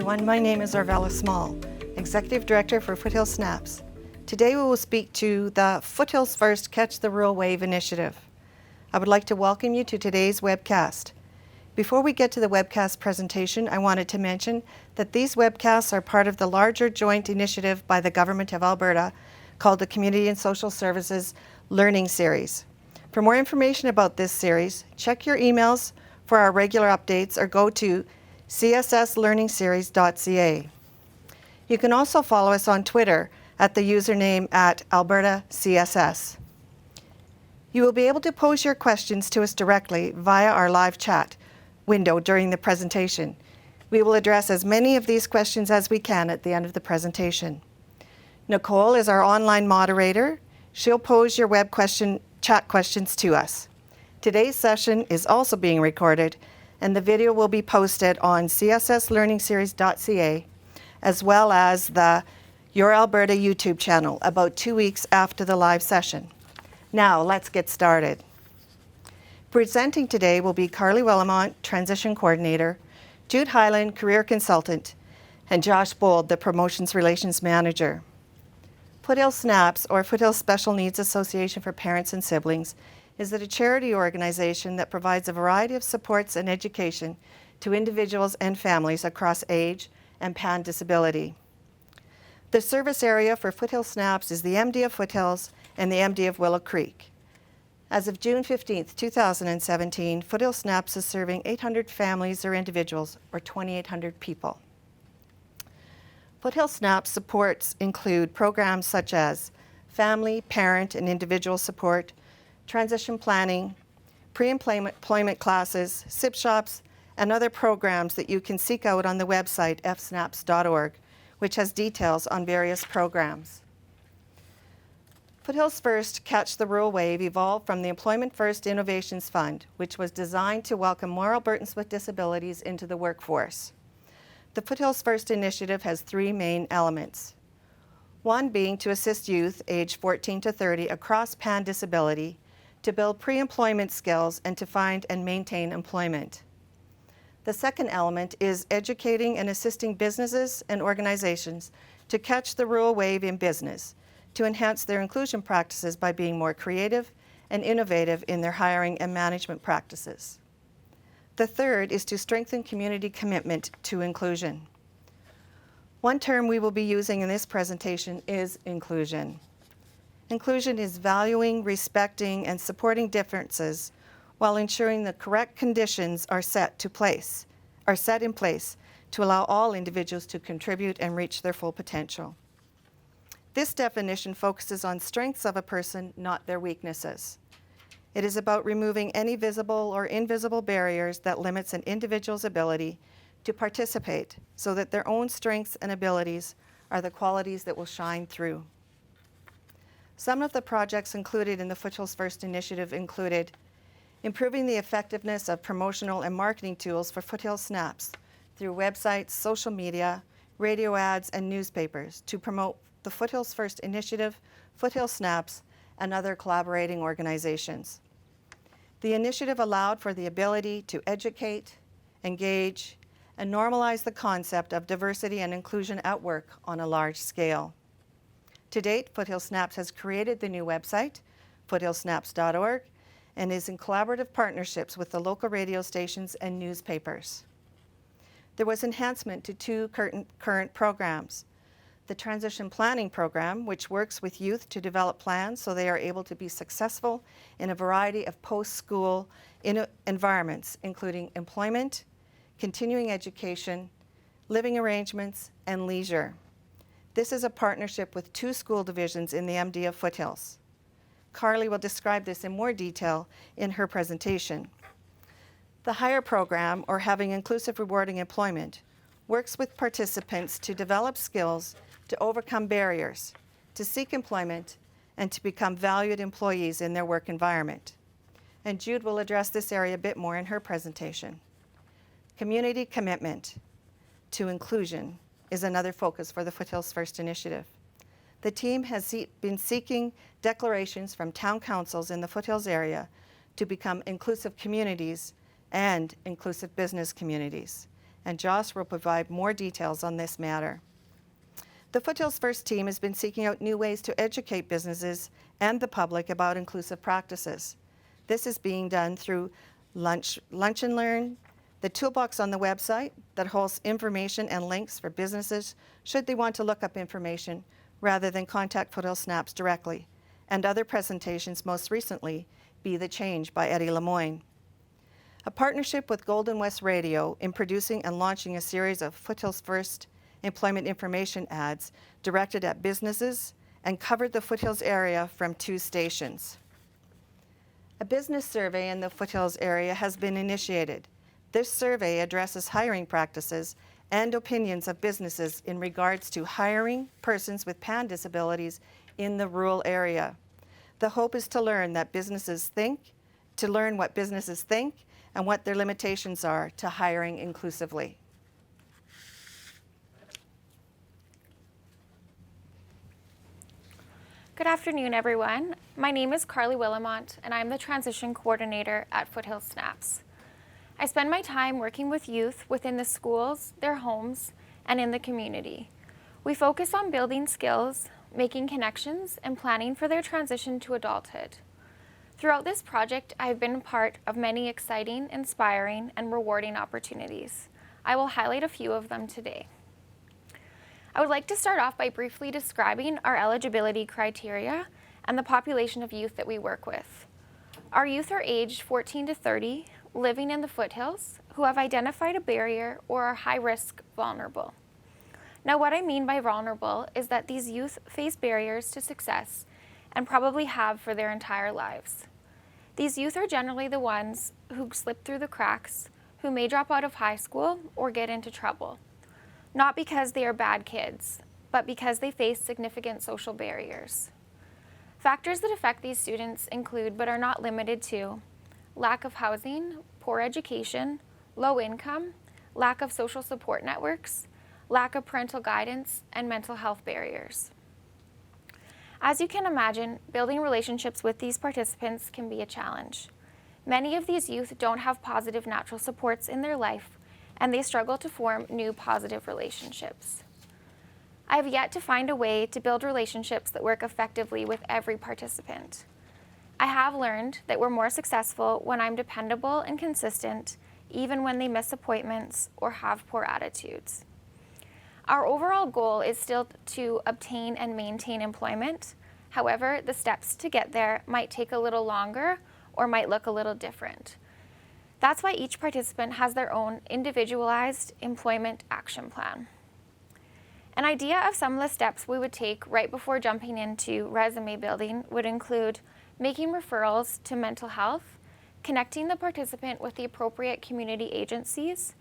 everyone. My name is Arvella Small, Executive Director for Foothills SNAPS. Today we will speak to the Foothills First Catch the Rural Wave initiative. I would like to welcome you to today's webcast. Before we get to the webcast presentation, I wanted to mention that these webcasts are part of the larger joint initiative by the Government of Alberta called the Community and Social Services Learning Series. For more information about this series, check your emails for our regular updates or go to csslearningseries.ca. You can also follow us on Twitter at the username @AlbertaCSS. You will be able to pose your questions to us directly via our live chat window during the presentation. We will address as many of these questions as we can at the end of the presentation. Nicole is our online moderator. She'll pose your chat questions to us. Today's session is also being recorded, and the video will be posted on csslearningseries.ca as well as the Your Alberta YouTube channel about 2 weeks after the live session. Now, let's get started. Presenting today will be Carly Wellamont, Transition Coordinator, Jude Hyland, Career Consultant, and Josh Bold, the Promotions Relations Manager. Foothills SNAPS, or Foothills Special Needs Association for Parents and Siblings, is a charity organization that provides a variety of supports and education to individuals and families across age and pan disability. The service area for Foothills SNAPS is the MD of Foothills and the MD of Willow Creek. As of June 15, 2017, Foothills SNAPS is serving 800 families or individuals, or 2,800 people. Foothills SNAPS supports include programs such as family, parent, and individual support, transition planning, pre-employment classes, SIP shops, and other programs that you can seek out on the website fsnaps.org, which has details on various programs. Foothills First Catch the Rural Wave evolved from the Employment First Innovations Fund, which was designed to welcome more Albertans with disabilities into the workforce. The Foothills First initiative has three main elements. One being to assist youth aged 14 to 30 across pan disability to build pre-employment skills and to find and maintain employment. The second element is educating and assisting businesses and organizations to catch the rural wave in business, to enhance their inclusion practices by being more creative and innovative in their hiring and management practices. The third is to strengthen community commitment to inclusion. One term we will be using in this presentation is inclusion. Inclusion is valuing, respecting, and supporting differences while ensuring the correct conditions are set in place to allow all individuals to contribute and reach their full potential. This definition focuses on strengths of a person, not their weaknesses. It is about removing any visible or invisible barriers that limits an individual's ability to participate so that their own strengths and abilities are the qualities that will shine through. Some of the projects included in the Foothills First initiative included improving the effectiveness of promotional and marketing tools for Foothills SNAPS through websites, social media, radio ads, and newspapers to promote the Foothills First initiative, Foothills SNAPS, and other collaborating organizations. The initiative allowed for the ability to educate, engage, and normalize the concept of diversity and inclusion at work on a large scale. To date, Foothills SNAPS has created the new website, foothillssnaps.org, and is in collaborative partnerships with the local radio stations and newspapers. There was enhancement to two current programs. The Transition Planning Program, which works with youth to develop plans so they are able to be successful in a variety of post-school environments, including employment, continuing education, living arrangements, and leisure. This is a partnership with two school divisions in the MD of Foothills. Carly will describe this in more detail in her presentation. The HIRE program, or Having Inclusive Rewarding Employment, works with participants to develop skills to overcome barriers, to seek employment, and to become valued employees in their work environment. And Jude will address this area a bit more in her presentation. Community commitment to inclusion is another focus for the Foothills First initiative. The team has been seeking declarations from town councils in the Foothills area to become inclusive communities and inclusive business communities. and Joss will provide more details on this matter. The Foothills First team has been seeking out new ways to educate businesses and the public about inclusive practices. This is being done through Lunch and Learn, the toolbox on the website that holds information and links for businesses should they want to look up information rather than contact Foothills SNAPS directly, and other presentations, most recently, Be the Change by Eddie Lemoyne. A partnership with Golden West Radio in producing and launching a series of Foothills First employment information ads directed at businesses and covered the Foothills area from 2 stations. A business survey in the Foothills area has been initiated. This survey addresses hiring practices and opinions of businesses in regards to hiring persons with PAN disabilities in the rural area. The hope is to learn what businesses think and what their limitations are to hiring inclusively. Good afternoon, everyone. My name is Carly Willamont, and I'm the Transition Coordinator at Foothills SNAPS. I spend my time working with youth within the schools, their homes, and in the community. We focus on building skills, making connections, and planning for their transition to adulthood. Throughout this project, I have been a part of many exciting, inspiring, and rewarding opportunities. I will highlight a few of them today. I would like to start off by briefly describing our eligibility criteria and the population of youth that we work with. Our youth are aged 14 to 30, living in the foothills, who have identified a barrier or are high-risk vulnerable. Now, what I mean by vulnerable is that these youth face barriers to success and probably have for their entire lives. These youth are generally the ones who slip through the cracks, who may drop out of high school or get into trouble. Not because they are bad kids, but because they face significant social barriers. Factors that affect these students include, but are not limited to, lack of housing, poor education, low income, lack of social support networks, lack of parental guidance, and mental health barriers. As you can imagine, building relationships with these participants can be a challenge. Many of these youth don't have positive natural supports in their life, and they struggle to form new positive relationships. I have yet to find a way to build relationships that work effectively with every participant. I have learned that we're more successful when I'm dependable and consistent, even when they miss appointments or have poor attitudes. Our overall goal is still to obtain and maintain employment. However, the steps to get there might take a little longer or might look a little different. That's why each participant has their own individualized employment action plan. An idea of some of the steps we would take right before jumping into resume building would include making referrals to mental health, connecting the participant with the appropriate community agencies,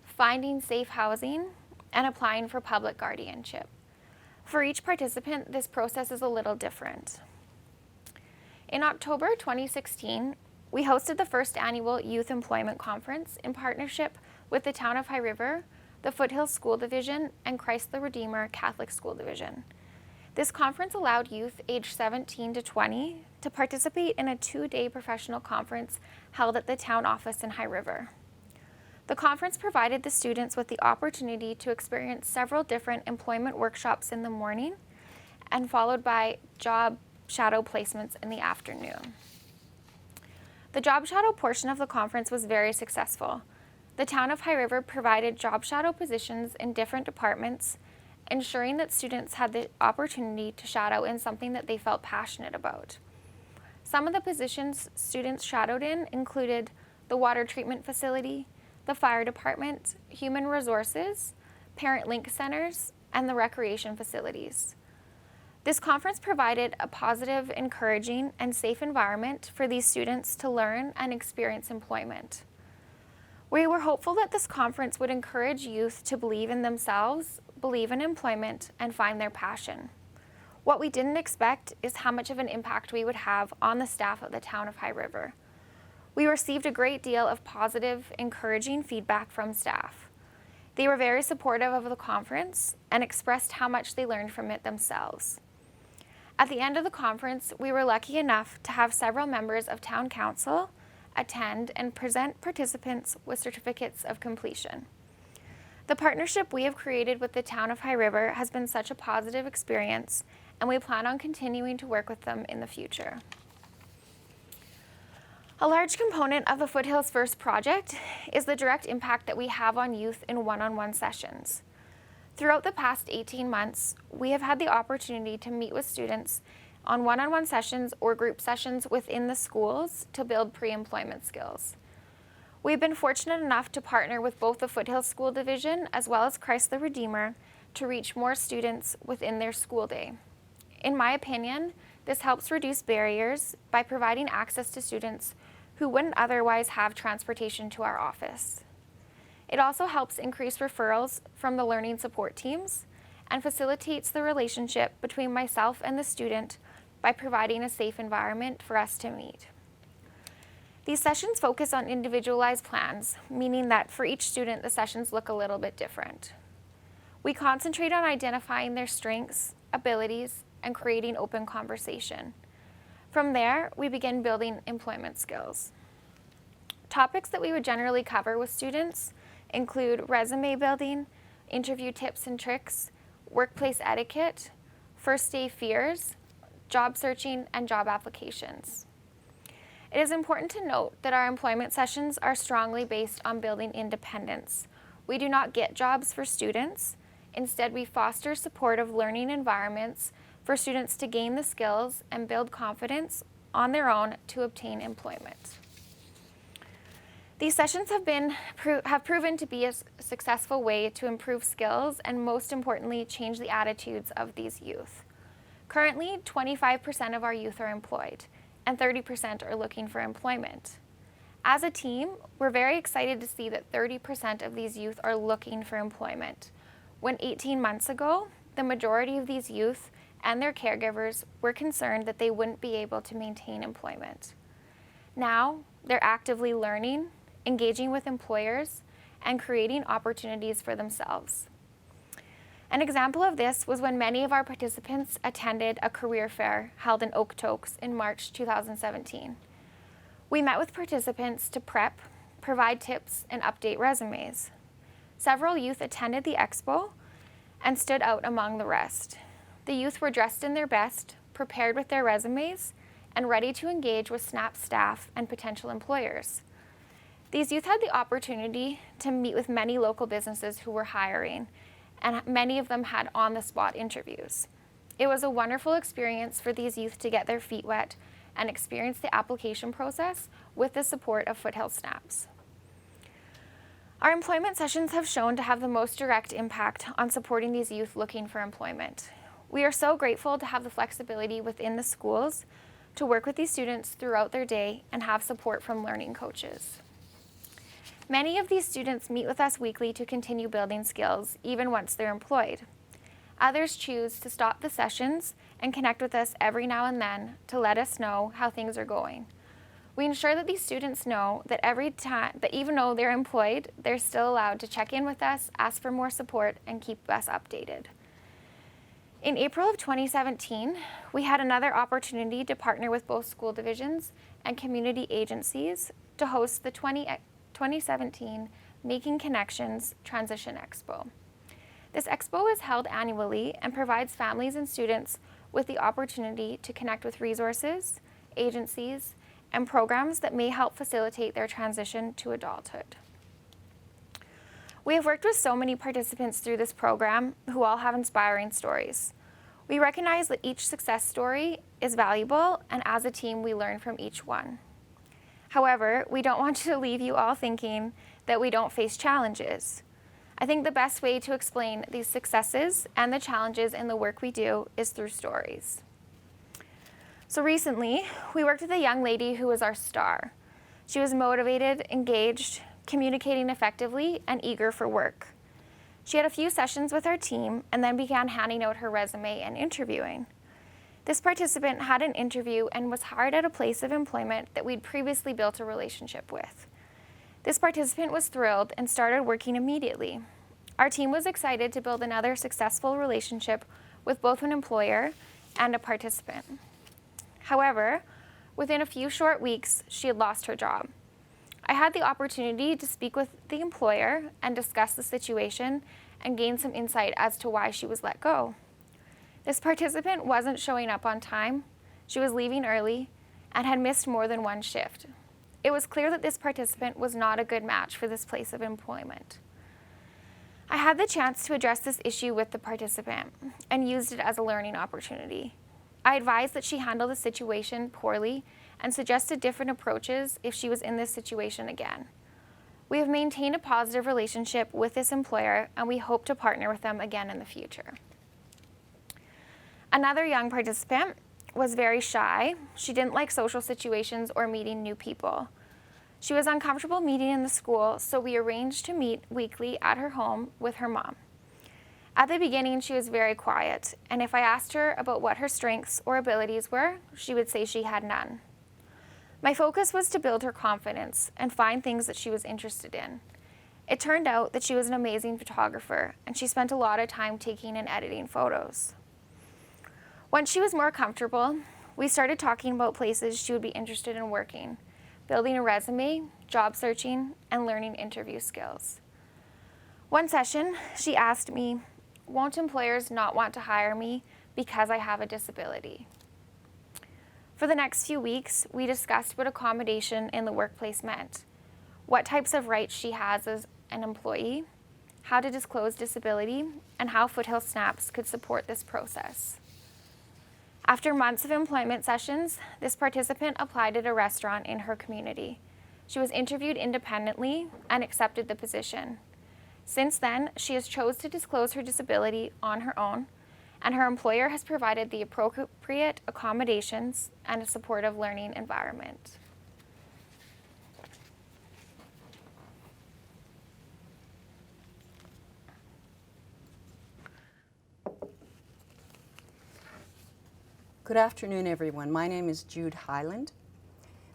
finding safe housing, and applying for public guardianship. For each participant, this process is a little different. In October 2016, we hosted the first annual Youth Employment Conference in partnership with the Town of High River, the Foothills School Division, and Christ the Redeemer Catholic School Division. This conference allowed youth aged 17 to 20 to participate in a 2-day professional conference held at the town office in High River. The conference provided the students with the opportunity to experience several different employment workshops in the morning and followed by job shadow placements in the afternoon. The job shadow portion of the conference was very successful. The Town of High River provided job shadow positions in different departments, ensuring that students had the opportunity to shadow in something that they felt passionate about. Some of the positions students shadowed in included the water treatment facility, the fire department, human resources, parent link centers, and the recreation facilities. This conference provided a positive, encouraging, and safe environment for these students to learn and experience employment. We were hopeful that this conference would encourage youth to believe in themselves, believe in employment, and find their passion. What we didn't expect is how much of an impact we would have on the staff of the Town of High River. We received a great deal of positive, encouraging feedback from staff. They were very supportive of the conference and expressed how much they learned from it themselves. At the end of the conference, we were lucky enough to have several members of Town Council attend and present participants with certificates of completion. The partnership we have created with the town of High River has been such a positive experience, and we plan on continuing to work with them in the future. A large component of the Foothills First project is the direct impact that we have on youth in one-on-one sessions. Throughout the past 18 months, we have had the opportunity to meet with students on one-on-one sessions or group sessions within the schools to build pre-employment skills. We've been fortunate enough to partner with both the Foothills School Division as well as Christ the Redeemer to reach more students within their school day. In my opinion, this helps reduce barriers by providing access to students who wouldn't otherwise have transportation to our office. It also helps increase referrals from the learning support teams and facilitates the relationship between myself and the student by providing a safe environment for us to meet. These sessions focus on individualized plans, meaning that for each student, the sessions look a little bit different. We concentrate on identifying their strengths, abilities, and creating open conversation. From there, we begin building employment skills. Topics that we would generally cover with students include resume building, interview tips and tricks, workplace etiquette, first day fears, job searching, and job applications. It is important to note that our employment sessions are strongly based on building independence. We do not get jobs for students. Instead, we foster supportive learning environments for students to gain the skills and build confidence on their own to obtain employment. These sessions have proven to be a successful way to improve skills and, most importantly, change the attitudes of these youth. Currently, 25% of our youth are employed, and 30% are looking for employment. As a team, we're very excited to see that 30% of these youth are looking for employment, when 18 months ago, the majority of these youth and their caregivers were concerned that they wouldn't be able to maintain employment. Now, they're actively learning, engaging with employers, and creating opportunities for themselves. An example of this was when many of our participants attended a career fair held in Okotoks in March 2017. We met with participants to prep, provide tips, and update resumes. Several youth attended the expo and stood out among the rest. The youth were dressed in their best, prepared with their resumes, and ready to engage with SNAPS staff and potential employers. These youth had the opportunity to meet with many local businesses who were hiring, and many of them had on-the-spot interviews. It was a wonderful experience for these youth to get their feet wet and experience the application process with the support of Foothills SNAPS. Our employment sessions have shown to have the most direct impact on supporting these youth looking for employment. We are so grateful to have the flexibility within the schools to work with these students throughout their day and have support from learning coaches. Many of these students meet with us weekly to continue building skills, even once they're employed. Others choose to stop the sessions and connect with us every now and then to let us know how things are going. We ensure that these students know that even though they're employed, they're still allowed to check in with us, ask for more support, and keep us updated. In April of 2017, we had another opportunity to partner with both school divisions and community agencies to host the 2017 Making Connections Transition Expo. This expo is held annually and provides families and students with the opportunity to connect with resources, agencies, and programs that may help facilitate their transition to adulthood. We have worked with so many participants through this program who all have inspiring stories. We recognize that each success story is valuable, and as a team, we learn from each one. However, we don't want to leave you all thinking that we don't face challenges. I think the best way to explain these successes and the challenges in the work we do is through stories. So recently, we worked with a young lady who was our star. She was motivated, engaged, communicating effectively, and eager for work. She had a few sessions with our team and then began handing out her resume and interviewing. This participant had an interview and was hired at a place of employment that we'd previously built a relationship with. This participant was thrilled and started working immediately. Our team was excited to build another successful relationship with both an employer and a participant. However, within a few short weeks, she had lost her job. I had the opportunity to speak with the employer and discuss the situation and gain some insight as to why she was let go. This participant wasn't showing up on time, she was leaving early, and had missed more than one shift. It was clear that this participant was not a good match for this place of employment. I had the chance to address this issue with the participant and used it as a learning opportunity. I advised that she handled the situation poorly and suggested different approaches if she was in this situation again. We have maintained a positive relationship with this employer, and we hope to partner with them again in the future. Another young participant was very shy. She didn't like social situations or meeting new people. She was uncomfortable meeting in the school, so we arranged to meet weekly at her home with her mom. At the beginning, she was very quiet, and if I asked her about what her strengths or abilities were, she would say she had none. My focus was to build her confidence and find things that she was interested in. It turned out that she was an amazing photographer, and she spent a lot of time taking and editing photos. Once she was more comfortable, we started talking about places she would be interested in working, building a resume, job searching, and learning interview skills. One session, she asked me, "Won't employers not want to hire me because I have a disability?" For the next few weeks, we discussed what accommodation in the workplace meant, what types of rights she has as an employee, how to disclose disability, and how Foothills SNAPS could support this process. After months of employment sessions, this participant applied at a restaurant in her community. She was interviewed independently and accepted the position. Since then, she has chosen to disclose her disability on her own, and her employer has provided the appropriate accommodations and a supportive learning environment. Good afternoon, everyone. My name is Jude Highland.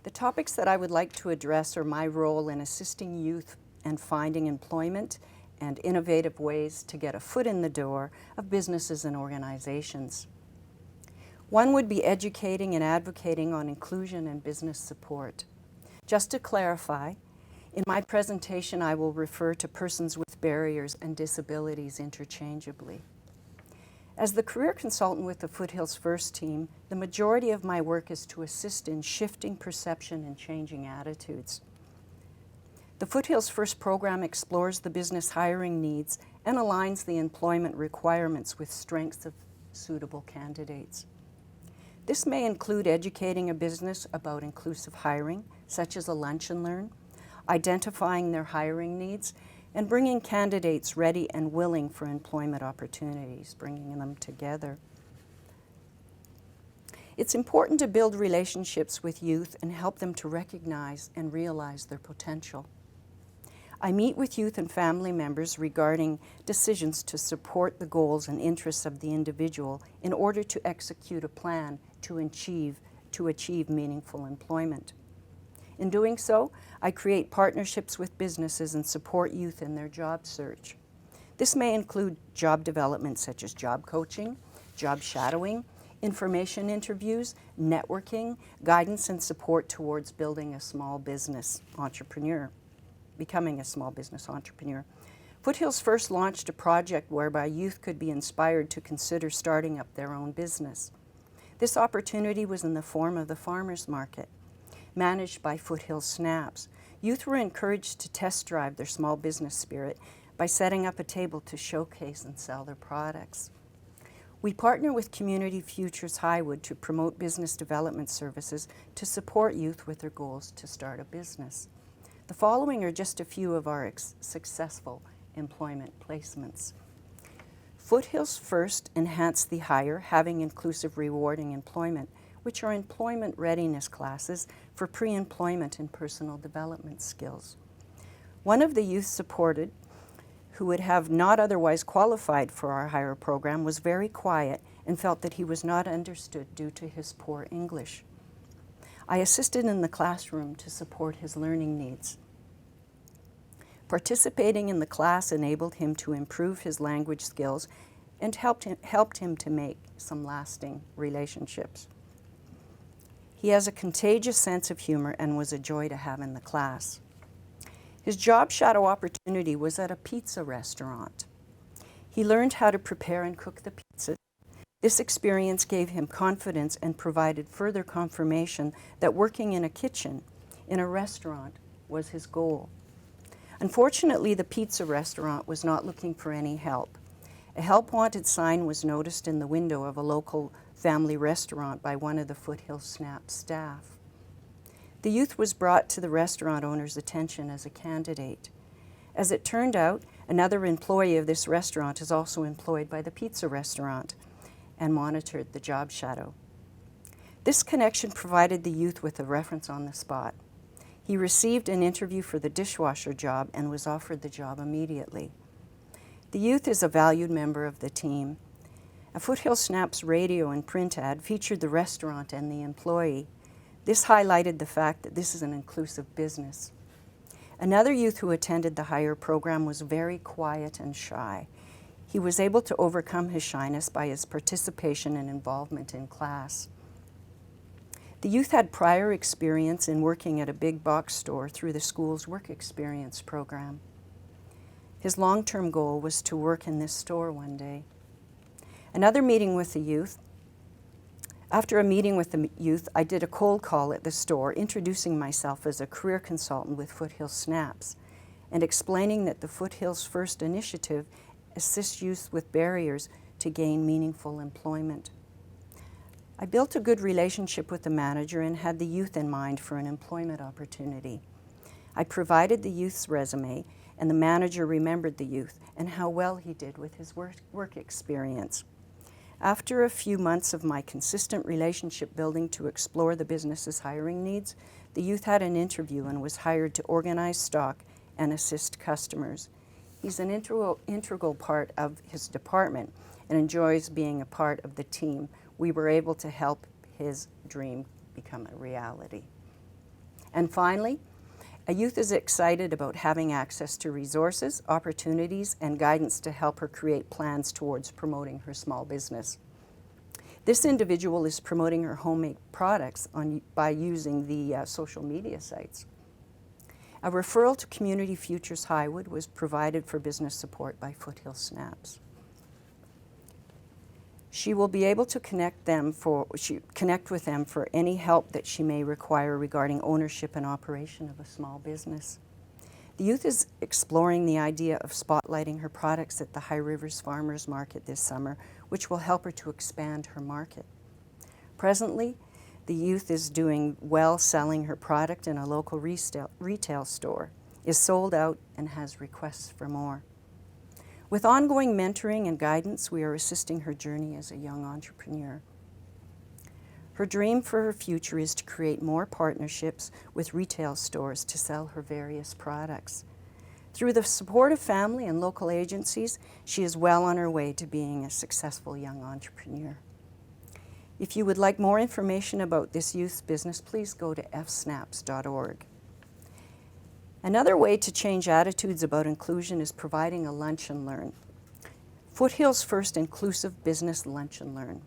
The topics that I would like to address are my role in assisting youth and finding employment and innovative ways to get a foot in the door of businesses and organizations. One would be educating and advocating on inclusion and business support. Just to clarify, in my presentation I will refer to persons with barriers and disabilities interchangeably. As the career consultant with the Foothills First team, the majority of my work is to assist in shifting perception and changing attitudes. The Foothills First program explores the business hiring needs and aligns the employment requirements with strengths of suitable candidates. This may include educating a business about inclusive hiring, such as a lunch and learn, identifying their hiring needs, and bringing candidates ready and willing for employment opportunities, bringing them together. It's important to build relationships with youth and help them to recognize and realize their potential. I meet with youth and family members regarding decisions to support the goals and interests of the individual in order to execute a plan to achieve meaningful employment. In doing so, I create partnerships with businesses and support youth in their job search. This may include job development such as job coaching, job shadowing, information interviews, networking, guidance and support towards building a small business entrepreneur, becoming a small business entrepreneur. Foothills First launched a project whereby youth could be inspired to consider starting up their own business. This opportunity was in the form of the farmers market. Managed by Foothills SNAPS, youth were encouraged to test drive their small business spirit by setting up a table to showcase and sell their products. We partner with Community Futures Highwood to promote business development services to support youth with their goals to start a business. The following are just a few of our successful employment placements. Foothills First enhanced the hire, having inclusive rewarding employment, which are employment readiness classes for pre-employment and personal development skills. One of the youth supported, who would have not otherwise qualified for our hire program, was very quiet and felt that he was not understood due to his poor English. I assisted in the classroom to support his learning needs. Participating in the class enabled him to improve his language skills and helped him to make some lasting relationships. He has a contagious sense of humor and was a joy to have in the class. His job shadow opportunity was at a pizza restaurant. He learned how to prepare and cook the pizzas. This experience gave him confidence and provided further confirmation that working in a kitchen, in a restaurant, was his goal. Unfortunately, the pizza restaurant was not looking for any help. A help wanted sign was noticed in the window of a local family restaurant by one of the Foothills SNAPS staff. The youth was brought to the restaurant owner's attention as a candidate. As it turned out, another employee of this restaurant is also employed by the pizza restaurant and monitored the job shadow. This connection provided the youth with a reference on the spot. He received an interview for the dishwasher job and was offered the job immediately. The youth is a valued member of the team. A Foothills SNAPS radio and print ad featured the restaurant and the employee. This highlighted the fact that this is an inclusive business. Another youth who attended the hire program was very quiet and shy. He was able to overcome his shyness by his participation and involvement in class. The youth had prior experience in working at a big box store through the school's work experience program. His long-term goal was to work in this store one day. Another meeting with the youth. After a meeting with the youth, I did a cold call at the store, introducing myself as a career consultant with Foothills SNAPS and explaining that the Foothills First initiative assists youth with barriers to gain meaningful employment. I built a good relationship with the manager and had the youth in mind for an employment opportunity. I provided the youth's resume, and the manager remembered the youth and how well he did with his work experience. After a few months of my consistent relationship building to explore the business's hiring needs, the youth had an interview and was hired to organize stock and assist customers. He's an integral part of his department and enjoys being a part of the team. We were able to help his dream become a reality. And finally, a youth is excited about having access to resources, opportunities, and guidance to help her create plans towards promoting her small business. This individual is promoting her homemade products by using the social media sites. A referral to Community Futures Highwood was provided for business support by Foothills SNAPS. She will be able to connect with them for any help that she may require regarding ownership and operation of a small business. The youth is exploring the idea of spotlighting her products at the High Rivers Farmers Market this summer, which will help her to expand her market. Presently, the youth is doing well selling her product in a local retail store, is sold out, and has requests for more. With ongoing mentoring and guidance, we are assisting her journey as a young entrepreneur. Her dream for her future is to create more partnerships with retail stores to sell her various products. Through the support of family and local agencies, she is well on her way to being a successful young entrepreneur. If you would like more information about this youth's business, please go to fsnaps.org. Another way to change attitudes about inclusion is providing a lunch and learn. Foothills First Inclusive Business Lunch and Learn.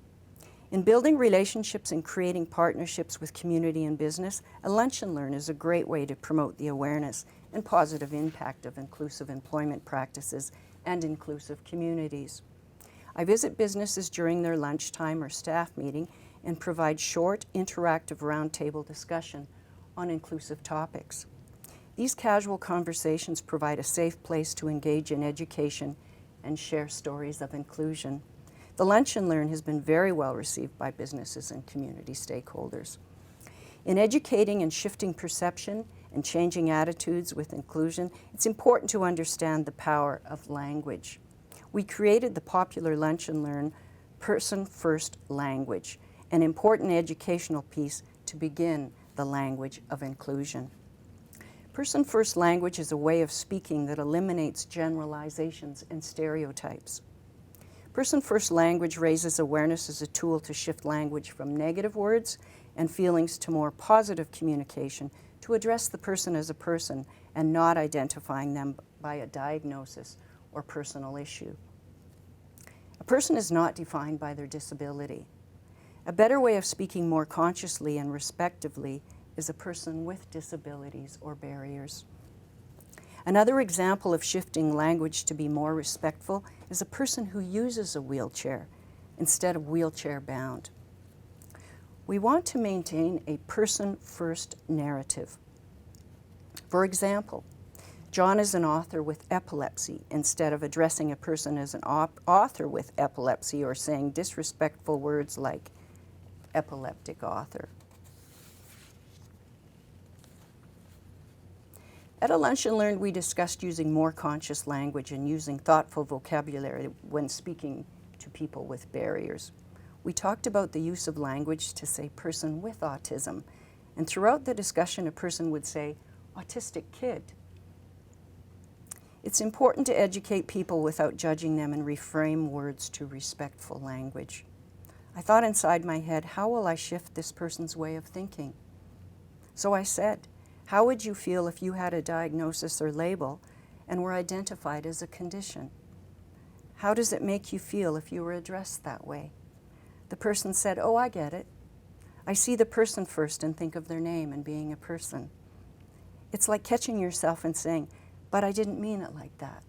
In building relationships and creating partnerships with community and business, a lunch and learn is a great way to promote the awareness and positive impact of inclusive employment practices and inclusive communities. I visit businesses during their lunchtime or staff meeting and provide short, interactive roundtable discussion on inclusive topics. These casual conversations provide a safe place to engage in education and share stories of inclusion. The Lunch and Learn has been very well received by businesses and community stakeholders. In educating and shifting perception and changing attitudes with inclusion, it's important to understand the power of language. We created the popular Lunch and Learn Person First language, an important educational piece to begin the language of inclusion. Person First language is a way of speaking that eliminates generalizations and stereotypes. Person First language raises awareness as a tool to shift language from negative words and feelings to more positive communication to address the person as a person and not identifying them by a diagnosis or personal issue. A person is not defined by their disability. A better way of speaking more consciously and respectively is a person with disabilities or barriers. Another example of shifting language to be more respectful is a person who uses a wheelchair instead of wheelchair bound. We want to maintain a person-first narrative. For example, John is an author with epilepsy instead of addressing a person as an author with epilepsy or saying disrespectful words like epileptic author. At a Lunch and Learn, we discussed using more conscious language and using thoughtful vocabulary when speaking to people with barriers. We talked about the use of language to say person with autism, and throughout the discussion a person would say autistic kid. It's important to educate people without judging them and reframe words to respectful language. I thought inside my head, how will I shift this person's way of thinking? So I said, how would you feel if you had a diagnosis or label and were identified as a condition? How does it make you feel if you were addressed that way? The person said, oh, I get it. I see the person first and think of their name and being a person. It's like catching yourself and saying, but I didn't mean it like that.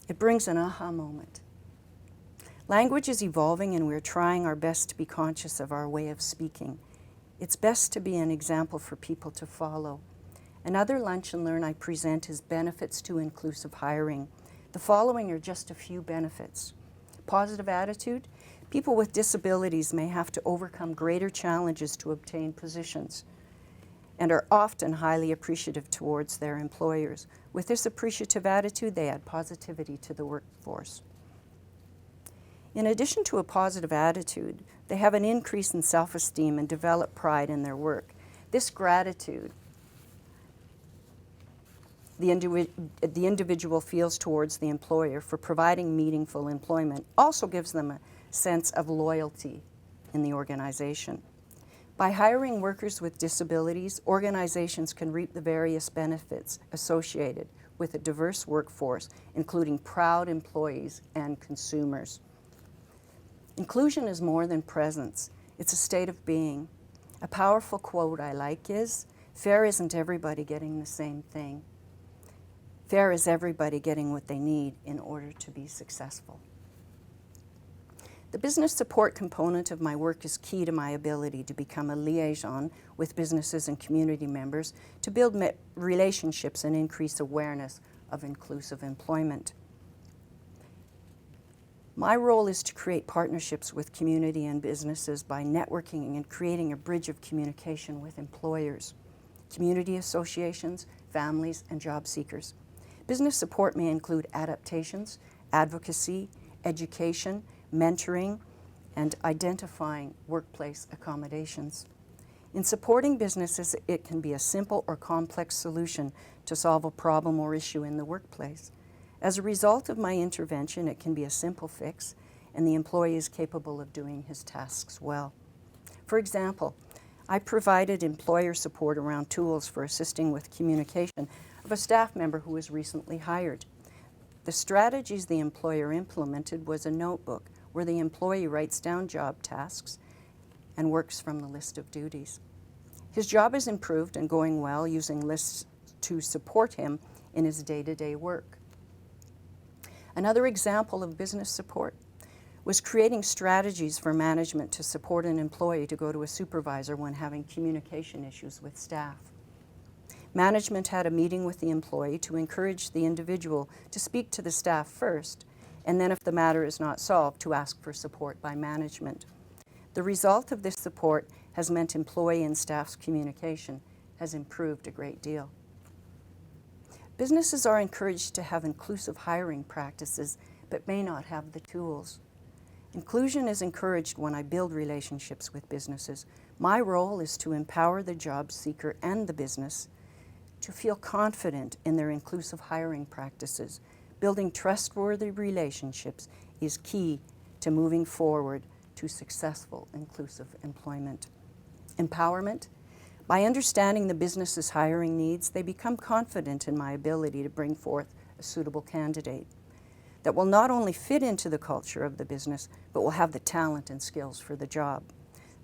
It brings an aha moment. Language is evolving and we're trying our best to be conscious of our way of speaking. It's best to be an example for people to follow. Another Lunch and Learn I present is benefits to inclusive hiring. The following are just a few benefits. Positive attitude. People with disabilities may have to overcome greater challenges to obtain positions and are often highly appreciative towards their employers. With this appreciative attitude, they add positivity to the workforce. In addition to a positive attitude, they have an increase in self-esteem and develop pride in their work. This gratitude the individual feels towards the employer for providing meaningful employment also gives them a sense of loyalty in the organization. By hiring workers with disabilities, organizations can reap the various benefits associated with a diverse workforce, including proud employees and consumers. Inclusion is more than presence. It's a state of being. A powerful quote I like is, fair isn't everybody getting the same thing. Fair is everybody getting what they need in order to be successful. The business support component of my work is key to my ability to become a liaison with businesses and community members to build relationships and increase awareness of inclusive employment. My role is to create partnerships with community and businesses by networking and creating a bridge of communication with employers, community associations, families, and job seekers. Business support may include adaptations, advocacy, education, mentoring, and identifying workplace accommodations. In supporting businesses, it can be a simple or complex solution to solve a problem or issue in the workplace. As a result of my intervention, it can be a simple fix, and the employee is capable of doing his tasks well. For example, I provided employer support around tools for assisting with communication of a staff member who was recently hired. The strategies the employer implemented was a notebook where the employee writes down job tasks and works from the list of duties. His job is improved and going well using lists to support him in his day-to-day work. Another example of business support was creating strategies for management to support an employee to go to a supervisor when having communication issues with staff. Management had a meeting with the employee to encourage the individual to speak to the staff first, and then if the matter is not solved, to ask for support by management. The result of this support has meant employee and staff's communication has improved a great deal. Businesses are encouraged to have inclusive hiring practices, but may not have the tools. Inclusion is encouraged when I build relationships with businesses. My role is to empower the job seeker and the business to feel confident in their inclusive hiring practices. Building trustworthy relationships is key to moving forward to successful inclusive employment. Empowerment. By understanding the business's hiring needs, they become confident in my ability to bring forth a suitable candidate that will not only fit into the culture of the business, but will have the talent and skills for the job.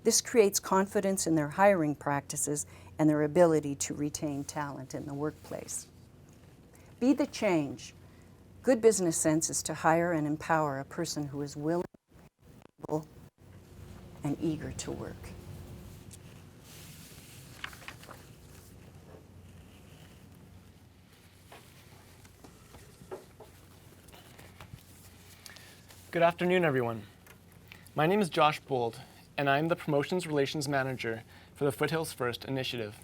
This creates confidence in their hiring practices and their ability to retain talent in the workplace. Be the change. Good business sense is to hire and empower a person who is willing, able, and eager to work. Good afternoon, everyone. My name is Josh Bold, and I'm the Promotions Relations Manager for the Foothills First initiative.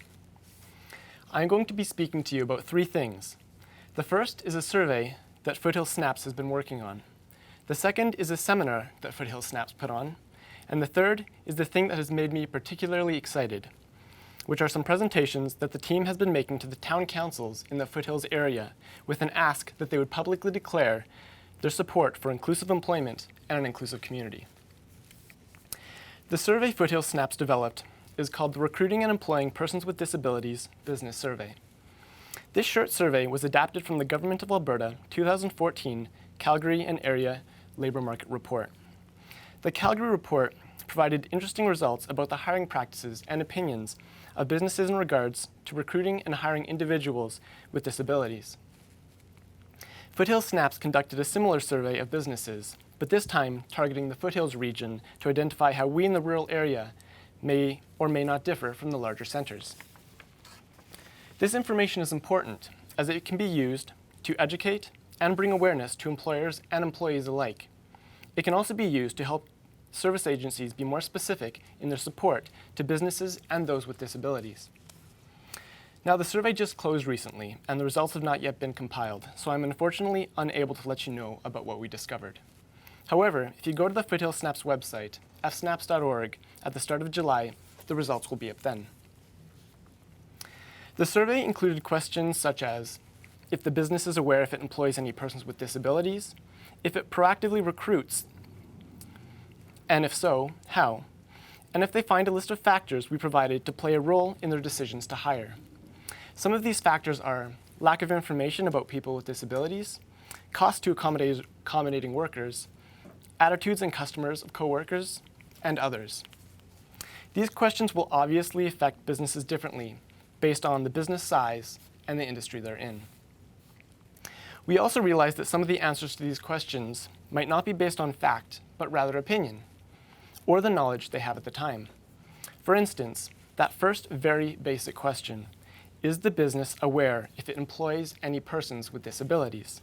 I'm going to be speaking to you about three things. The first is a survey that Foothills SNAPS has been working on. The second is a seminar that Foothills SNAPS put on. And the third is the thing that has made me particularly excited, which are some presentations that the team has been making to the town councils in the Foothills area with an ask that they would publicly declare their support for inclusive employment and an inclusive community. The survey Foothills SNAPS developed is called the Recruiting and Employing Persons with Disabilities Business Survey. This short survey was adapted from the Government of Alberta 2014 Calgary and Area Labour Market Report. The Calgary report provided interesting results about the hiring practices and opinions of businesses in regards to recruiting and hiring individuals with disabilities. Foothills SNAPS conducted a similar survey of businesses, but this time targeting the Foothills region to identify how we in the rural area may or may not differ from the larger centers. This information is important as it can be used to educate and bring awareness to employers and employees alike. It can also be used to help service agencies be more specific in their support to businesses and those with disabilities. Now, the survey just closed recently, and the results have not yet been compiled, so I'm unfortunately unable to let you know about what we discovered. However, if you go to the Foothills SNAPS website, fsnaps.org, at the start of July, the results will be up then. The survey included questions such as if the business is aware if it employs any persons with disabilities, if it proactively recruits, and if so, how, and if they find a list of factors we provided to play a role in their decisions to hire. Some of these factors are lack of information about people with disabilities, cost to accommodating workers, attitudes and customers of coworkers, and others. These questions will obviously affect businesses differently based on the business size and the industry they're in. We also realized that some of the answers to these questions might not be based on fact, but rather opinion, or the knowledge they have at the time. For instance, that first very basic question, is the business aware if it employs any persons with disabilities?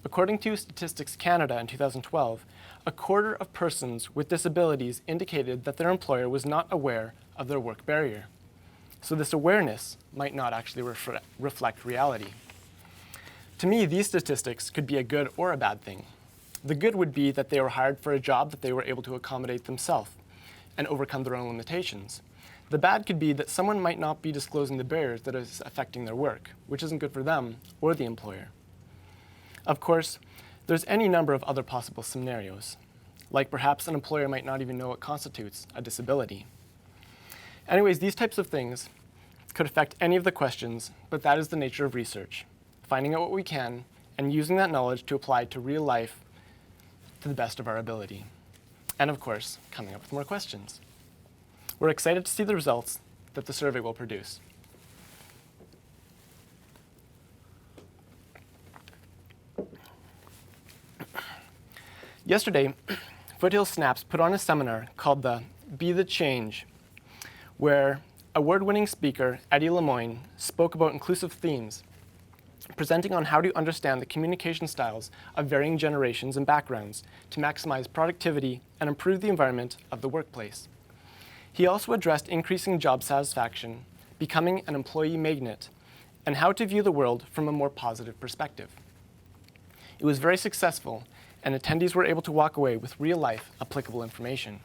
According to Statistics Canada in 2012, a quarter of persons with disabilities indicated that their employer was not aware of their work barrier. So this awareness might not actually reflect reality. To me, these statistics could be a good or a bad thing. The good would be that they were hired for a job that they were able to accommodate themselves and overcome their own limitations. The bad could be that someone might not be disclosing the barriers that is affecting their work, which isn't good for them or the employer. Of course, there's any number of other possible scenarios, like perhaps an employer might not even know what constitutes a disability. Anyways, these types of things could affect any of the questions, but that is the nature of research, finding out what we can and using that knowledge to apply to real life to the best of our ability. And of course, coming up with more questions. We're excited to see the results that the survey will produce. Yesterday, Foothills SNAPS put on a seminar called the Be the Change, where award-winning speaker Eddie Lemoyne spoke about inclusive themes, presenting on how to understand the communication styles of varying generations and backgrounds to maximize productivity and improve the environment of the workplace. He also addressed increasing job satisfaction, becoming an employee magnet, and how to view the world from a more positive perspective. It was very successful, and attendees were able to walk away with real-life applicable information.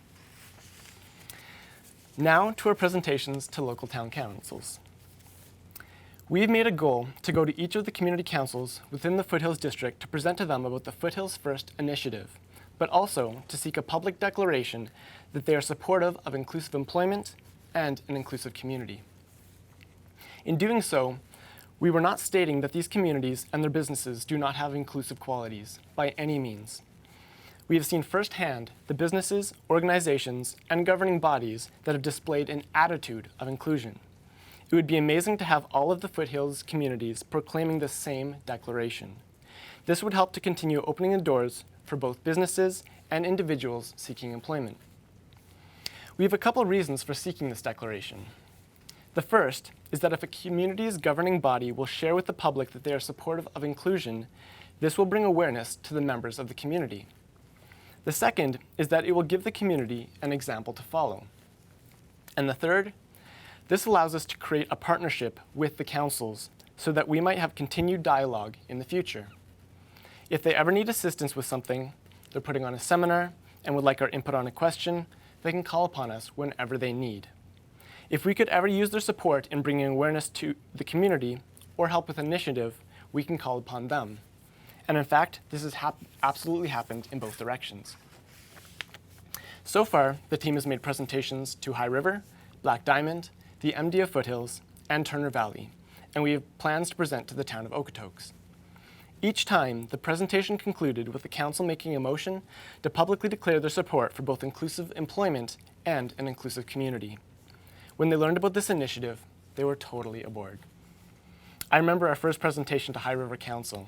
Now to our presentations to local town councils. We've made a goal to go to each of the community councils within the Foothills district to present to them about the Foothills First initiative, but also to seek a public declaration that they are supportive of inclusive employment and an inclusive community. In doing so, we were not stating that these communities and their businesses do not have inclusive qualities by any means. We have seen firsthand the businesses, organizations, and governing bodies that have displayed an attitude of inclusion. It would be amazing to have all of the Foothills communities proclaiming the same declaration. This would help to continue opening the doors for both businesses and individuals seeking employment. We have a couple reasons for seeking this declaration. The first is that if a community's governing body will share with the public that they are supportive of inclusion, this will bring awareness to the members of the community. The second is that it will give the community an example to follow. And the third, this allows us to create a partnership with the councils so that we might have continued dialogue in the future. If they ever need assistance with something, they're putting on a seminar, and would like our input on a question, they can call upon us whenever they need. If we could ever use their support in bringing awareness to the community or help with an initiative, we can call upon them. And in fact, this has absolutely happened in both directions. So far, the team has made presentations to High River, Black Diamond, the MD of Foothills, and Turner Valley, and we have plans to present to the town of Okotoks. Each time, the presentation concluded with the council making a motion to publicly declare their support for both inclusive employment and an inclusive community. When they learned about this initiative, they were totally aboard. I remember our first presentation to High River Council.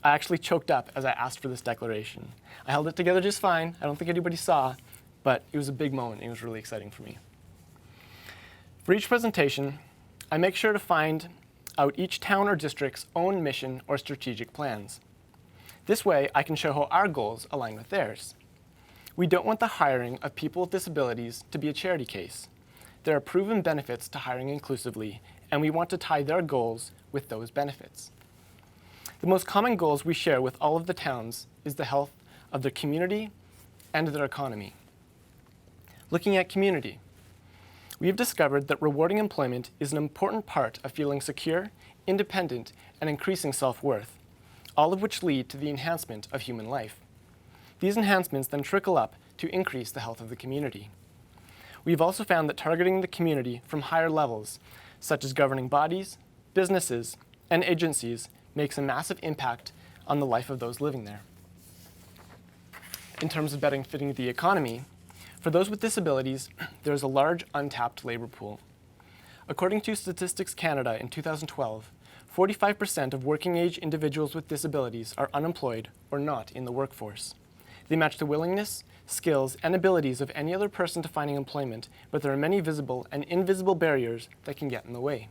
I actually choked up as I asked for this declaration. I held it together just fine. I don't think anybody saw, but it was a big moment. It was really exciting for me. For each presentation, I make sure to find out each town or district's own mission or strategic plans. This way, I can show how our goals align with theirs. We don't want the hiring of people with disabilities to be a charity case. There are proven benefits to hiring inclusively, and we want to tie their goals with those benefits. The most common goals we share with all of the towns is the health of their community and their economy. Looking at community, we have discovered that rewarding employment is an important part of feeling secure, independent, and increasing self-worth, all of which lead to the enhancement of human life. These enhancements then trickle up to increase the health of the community. We've also found that targeting the community from higher levels, such as governing bodies, businesses, and agencies, makes a massive impact on the life of those living there. In terms of benefiting the economy, for those with disabilities, there is a large untapped labor pool. According to Statistics Canada in 2012, 45% of working-age individuals with disabilities are unemployed or not in the workforce. They match the willingness, skills, and abilities of any other person to finding employment, but there are many visible and invisible barriers that can get in the way.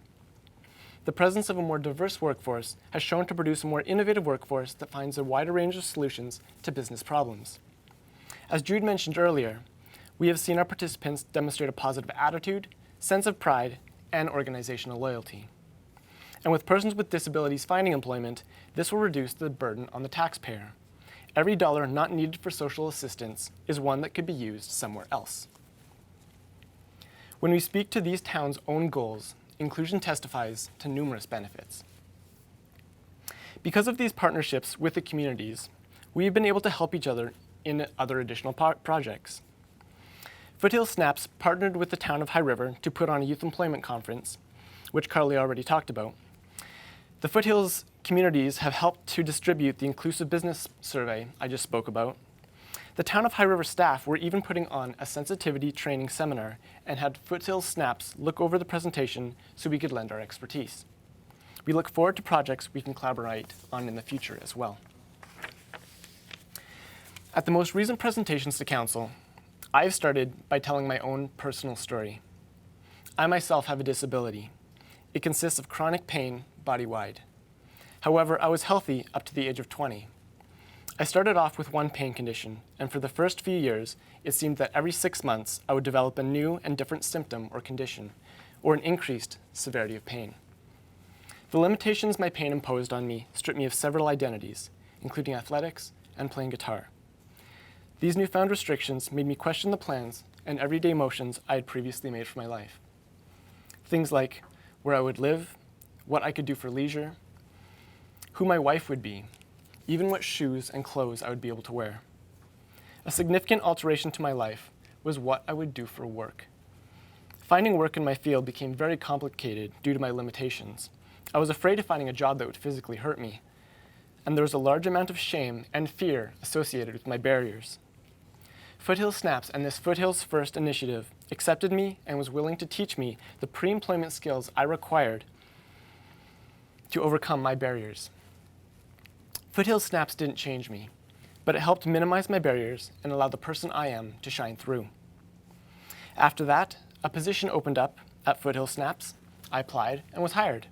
The presence of a more diverse workforce has shown to produce a more innovative workforce that finds a wider range of solutions to business problems. As Jude mentioned earlier, we have seen our participants demonstrate a positive attitude, sense of pride, and organizational loyalty. And with persons with disabilities finding employment, this will reduce the burden on the taxpayer. Every dollar not needed for social assistance is one that could be used somewhere else. When we speak to these towns' own goals, inclusion testifies to numerous benefits. Because of these partnerships with the communities, we've been able to help each other in other additional projects. Foothills SNAPS partnered with the town of High River to put on a youth employment conference, which Carly already talked about. The Foothills communities have helped to distribute the inclusive business survey I just spoke about. The town of High River staff were even putting on a sensitivity training seminar and had Foothills SNAPS look over the presentation so we could lend our expertise. We look forward to projects we can collaborate on in the future as well. At the most recent presentations to Council, I've started by telling my own personal story. I myself have a disability. It consists of chronic pain body-wide. However, I was healthy up to the age of 20. I started off with one pain condition, and for the first few years, it seemed that every 6 months I would develop a new and different symptom or condition, or an increased severity of pain. The limitations my pain imposed on me stripped me of several identities, including athletics and playing guitar. These newfound restrictions made me question the plans and everyday motions I had previously made for my life. Things like where I would live, what I could do for leisure, who my wife would be, even what shoes and clothes I would be able to wear. A significant alteration to my life was what I would do for work. Finding work in my field became very complicated due to my limitations. I was afraid of finding a job that would physically hurt me, and there was a large amount of shame and fear associated with my barriers. Foothills SNAPS and this Foothills First initiative accepted me and was willing to teach me the pre-employment skills I required to overcome my barriers. Foothills SNAPS didn't change me, but it helped minimize my barriers and allow the person I am to shine through. After that, a position opened up at Foothills SNAPS. I applied and was hired.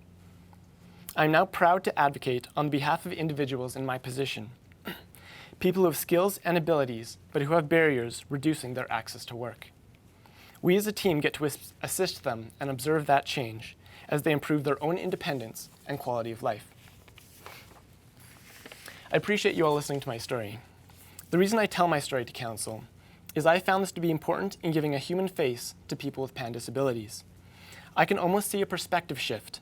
I'm now proud to advocate on behalf of individuals in my position, people who have skills and abilities, but who have barriers reducing their access to work. We as a team get to assist them and observe that change as they improve their own independence and quality of life. I appreciate you all listening to my story. The reason I tell my story to council is I found this to be important in giving a human face to people with pan disabilities. I can almost see a perspective shift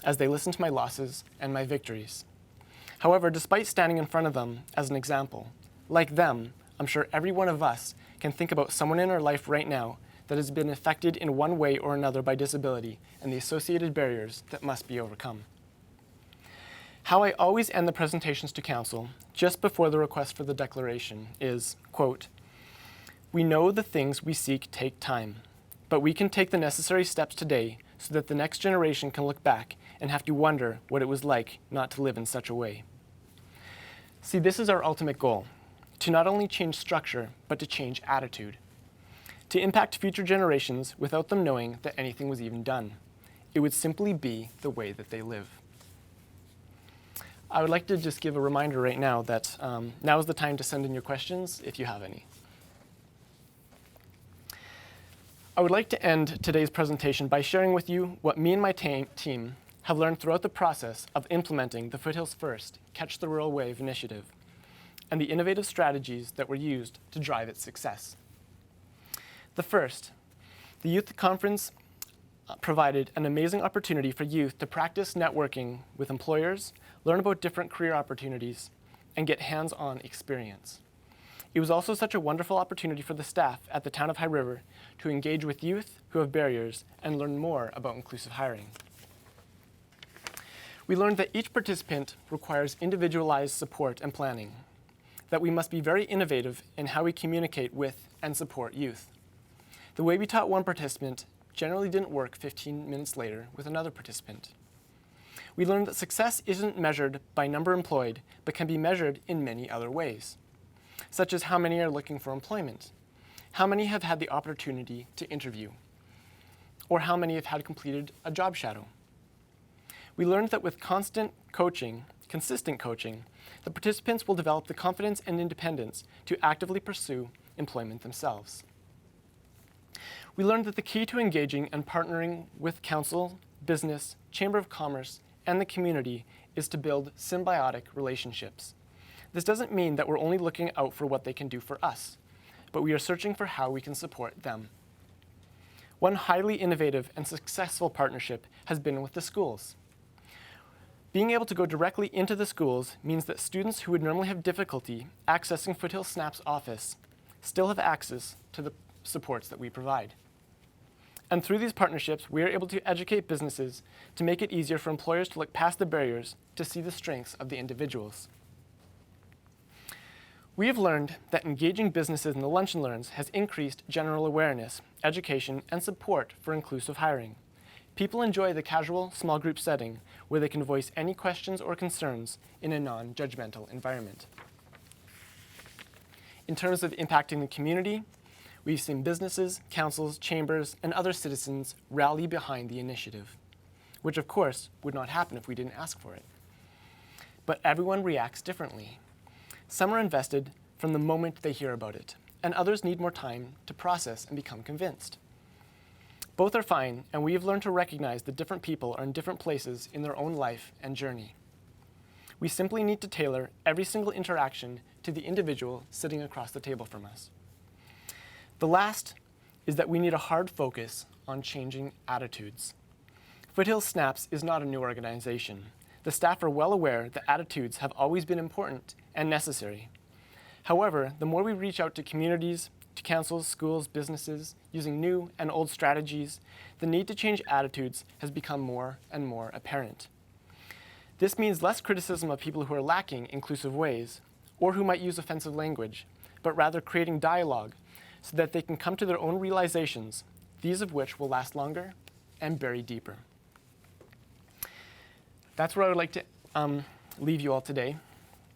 as they listen to my losses and my victories. However, despite standing in front of them as an example, like them, I'm sure every one of us can think about someone in our life right now that has been affected in one way or another by disability and the associated barriers that must be overcome. How I always end the presentations to council, just before the request for the declaration, is, quote, "We know the things we seek take time, but we can take the necessary steps today so that the next generation can look back and have to wonder what it was like not to live in such a way." See, this is our ultimate goal, to not only change structure, but to change attitude, to impact future generations without them knowing that anything was even done. It would simply be the way that they live. I would like to just give a reminder right now that now is the time to send in your questions if you have any. I would like to end today's presentation by sharing with you what me and my team have learned throughout the process of implementing the Foothills First Catch the Rural Wave initiative and the innovative strategies that were used to drive its success. The first, the youth conference provided an amazing opportunity for youth to practice networking with employers, learn about different career opportunities, and get hands-on experience. It was also such a wonderful opportunity for the staff at the town of High River to engage with youth who have barriers and learn more about inclusive hiring. We learned that each participant requires individualized support and planning, that we must be very innovative in how we communicate with and support youth. The way we taught one participant generally didn't work 15 minutes later with another participant. We learned that success isn't measured by number employed, but can be measured in many other ways, such as how many are looking for employment, how many have had the opportunity to interview, or how many have had completed a job shadow. We learned that with consistent coaching, the participants will develop the confidence and independence to actively pursue employment themselves. We learned that the key to engaging and partnering with council, business, chamber of commerce, and the community is to build symbiotic relationships. This doesn't mean that we're only looking out for what they can do for us, but we are searching for how we can support them. One highly innovative and successful partnership has been with the schools. Being able to go directly into the schools means that students who would normally have difficulty accessing Foothills SNAPS office still have access to the supports that we provide. And through these partnerships, we are able to educate businesses to make it easier for employers to look past the barriers to see the strengths of the individuals. We have learned that engaging businesses in the Lunch and Learns has increased general awareness, education, and support for inclusive hiring. People enjoy the casual, small group setting where they can voice any questions or concerns in a non-judgmental environment. In terms of impacting the community, we've seen businesses, councils, chambers, and other citizens rally behind the initiative, which of course would not happen if we didn't ask for it. But everyone reacts differently. Some are invested from the moment they hear about it, and others need more time to process and become convinced. Both are fine, and we have learned to recognize that different people are in different places in their own life and journey. We simply need to tailor every single interaction to the individual sitting across the table from us. The last is that we need a hard focus on changing attitudes. Foothills SNAPS is not a new organization. The staff are well aware that attitudes have always been important and necessary. However, the more we reach out to communities, to councils, schools, businesses, using new and old strategies, the need to change attitudes has become more and more apparent. This means less criticism of people who are lacking inclusive ways, or who might use offensive language, but rather creating dialogue so that they can come to their own realizations, these of which will last longer and bury deeper. That's where I would like to leave you all today.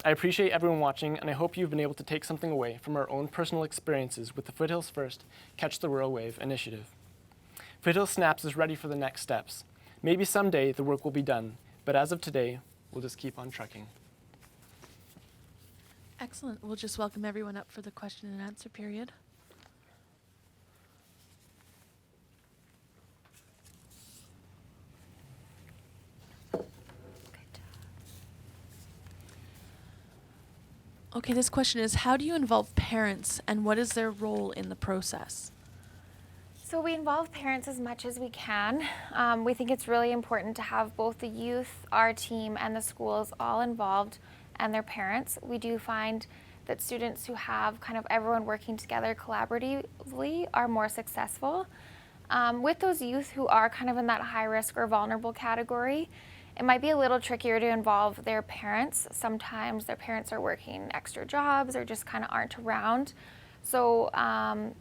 I appreciate everyone watching, and I hope you've been able to take something away from our own personal experiences with the Foothills First Catch the Rural Wave initiative. Foothills SNAPS is ready for the next steps. Maybe someday the work will be done, but as of today, we'll just keep on trucking. Excellent. We'll just welcome everyone up for the question and answer period. Okay, this question is, how do you involve parents and what is their role in the process? So we involve parents as much as we can. We think it's really important to have both the youth, our team, and the schools all involved, and their parents. We do find that students who have kind of everyone working together collaboratively are more successful. With those youth who are kind of in that high risk or vulnerable category, it might be a little trickier to involve their parents. Sometimes their parents are working extra jobs or just kind of aren't around. So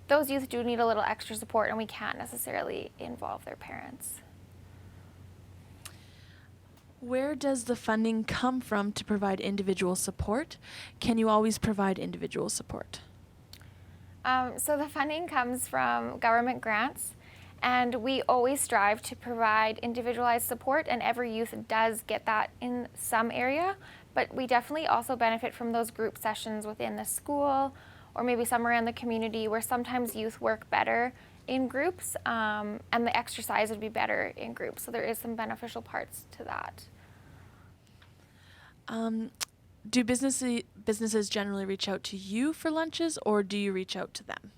those youth do need a little extra support, and we can't necessarily involve their parents. Where does the funding come from to provide individual support? Can you always provide individual support? So the funding comes from government grants, and we always strive to provide individualized support, and every youth does get that in some area, but we definitely also benefit from those group sessions within the school or maybe somewhere in the community where sometimes youth work better in groups, and the exercise would be better in groups. So there is some beneficial parts to that. Do businesses generally reach out to you for lunches, or do you reach out to them?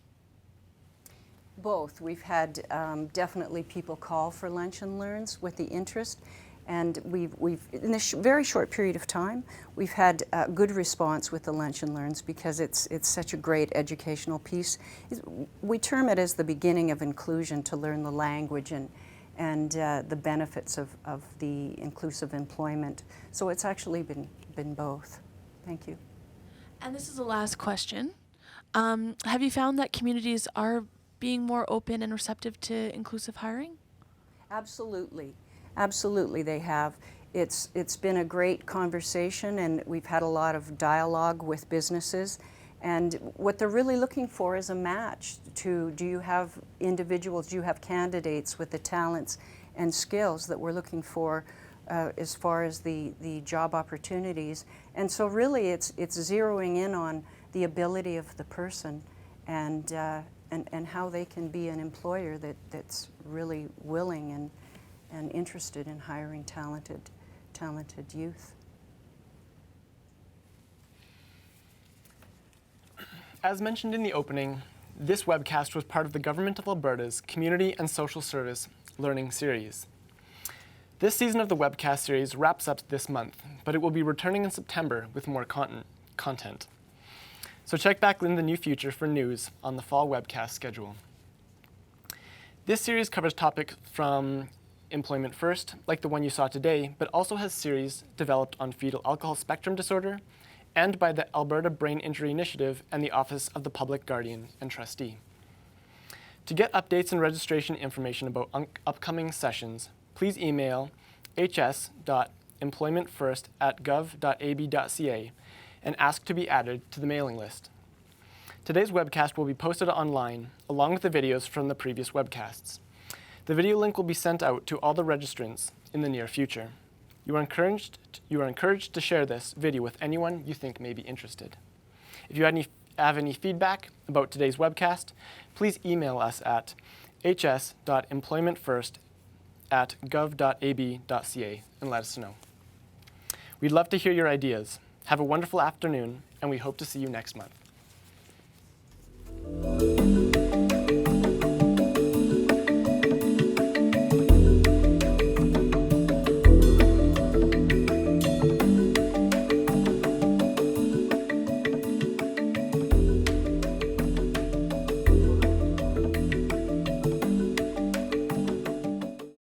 Both. We've had definitely people call for lunch and learns with the interest, and we've in this very short period of time, we've had good response with the lunch and learns because it's such a great educational piece. We term it as the beginning of inclusion, to learn the language and the benefits of the inclusive employment. So it's actually been both. Thank you. And this is the last question. Have you found that communities are being more open and receptive to inclusive hiring? Absolutely. Absolutely they have. It's been a great conversation, and we've had a lot of dialogue with businesses, and what they're really looking for is a match to, do you have individuals, do you have candidates with the talents and skills that we're looking for as far as the job opportunities. And so really it's zeroing in on the ability of the person and how they can be an employer that's really willing and interested in hiring talented youth. As mentioned in the opening, this webcast was part of the Government of Alberta's Community and Social Service Learning Series. This season of the webcast series wraps up this month, but it will be returning in September with more content. So check back in the near future for news on the fall webcast schedule. This series covers topics from Employment First, like the one you saw today, but also has series developed on fetal alcohol spectrum disorder and by the Alberta Brain Injury Initiative and the Office of the Public Guardian and Trustee. To get updates and registration information about upcoming sessions, please email hs.employmentfirst@gov.ab.ca and ask to be added to the mailing list. Today's webcast will be posted online along with the videos from the previous webcasts. The video link will be sent out to all the registrants in the near future. You are encouraged to share this video with anyone you think may be interested. If you have any feedback about today's webcast, please email us at hs.employmentfirst@gov.ab.ca and let us know. We'd love to hear your ideas. Have a wonderful afternoon, and we hope to see you next month.